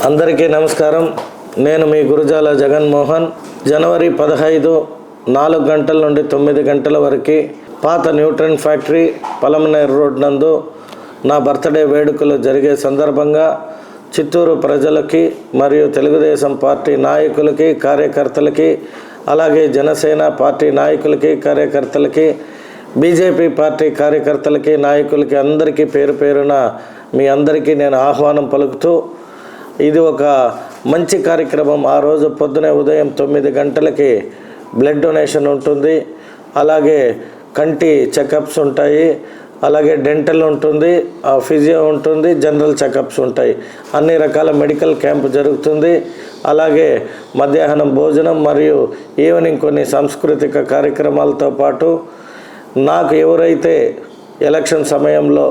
అందరికీ నమస్కారం. నేను మీ గురజాల జగన్మోహన్. జనవరి 15 4 గంటల నుండి 9 గంటల వరకు పాత న్యూట్రన్ ఫ్యాక్టరీ పలమనేరు రోడ్ నందు నా బర్త్డే వేడుకలు జరిగే సందర్భంగా చిత్తూరు ప్రజలకి మరియు తెలుగుదేశం పార్టీ నాయకులకి కార్యకర్తలకి అలాగే జనసేన పార్టీ నాయకులకి కార్యకర్తలకి బీజేపీ పార్టీ కార్యకర్తలకి నాయకులకి అందరికీ పేరు పేరున మీ అందరికీ నేను ఆహ్వానం పలుకుతూ ఇది ఒక మంచి కార్యక్రమం. ఆ రోజు పొద్దునే ఉదయం 9 గంటలకి బ్లడ్ డొనేషన్ ఉంటుంది, అలాగే కంటి చెకప్స్ ఉంటాయి, అలాగే డెంటల్ ఉంటుంది, ఫిజియో ఉంటుంది, జనరల్ చెకప్స్ ఉంటాయి, అన్ని రకాల మెడికల్ క్యాంప్ జరుగుతుంది. అలాగే మధ్యాహ్నం భోజనం మరియు ఈవినింగ్ కొన్ని సాంస్కృతిక కార్యక్రమాలతో పాటు నాకు ఎవరైతే ఎలక్షన్ సమయంలో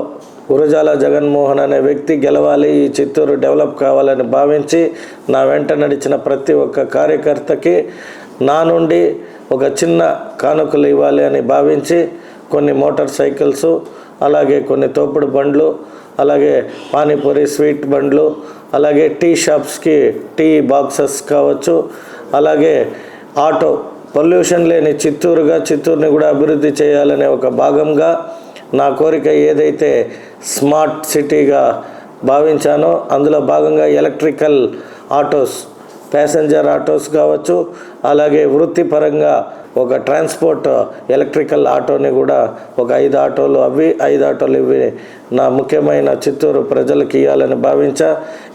గురజాల జగన్మోహన్ అనే వ్యక్తి గెలవాలి, ఈ చిత్తూరు డెవలప్ కావాలని భావించి నా వెంట నడిచిన ప్రతి ఒక్క కార్యకర్తకి నా నుండి ఒక చిన్న కానుకలు ఇవ్వాలి అని భావించి కొన్ని మోటార్ సైకిల్స్, అలాగే కొన్ని తోపుడు బండ్లు, అలాగే పానీపూరి స్వీట్ బండ్లు, అలాగే టీ షాప్స్కి టీ బాక్సెస్ కావచ్చు, అలాగే ఆటో పొల్యూషన్ లేని చిత్తూరుని కూడా అభివృద్ధి చేయాలనే ఒక భాగంగా నా కోరిక ఏదైతే స్మార్ట్ సిటీగా భావించానో అందులో భాగంగా ఎలక్ట్రికల్ ఆటోస్, ప్యాసింజర్ ఆటోస్ కావచ్చు, అలాగే వృత్తిపరంగా ఒక ట్రాన్స్పోర్ట్ ఎలక్ట్రికల్ ఆటోని కూడా ఒక 5 ఆటోలు అవి 5 ఆటోలు ఇవి నా ముఖ్యమైన చిత్తూరు ప్రజలకు ఇవ్వాలని భావించా.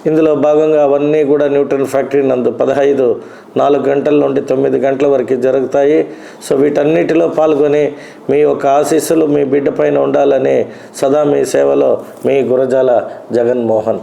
ఇందులో భాగంగా అవన్నీ కూడా న్యూట్రన్ ఫ్యాక్టరీ నందు 15 4 గంటల నుండి 9 గంటల వరకు జరుగుతాయి. సో వీటన్నిటిలో పాల్గొని మీ యొక్క ఆశీస్సులు మీ బిడ్డ పైన ఉండాలని సదా మీ సేవలో మీ గురజాల జగన్మోహన్.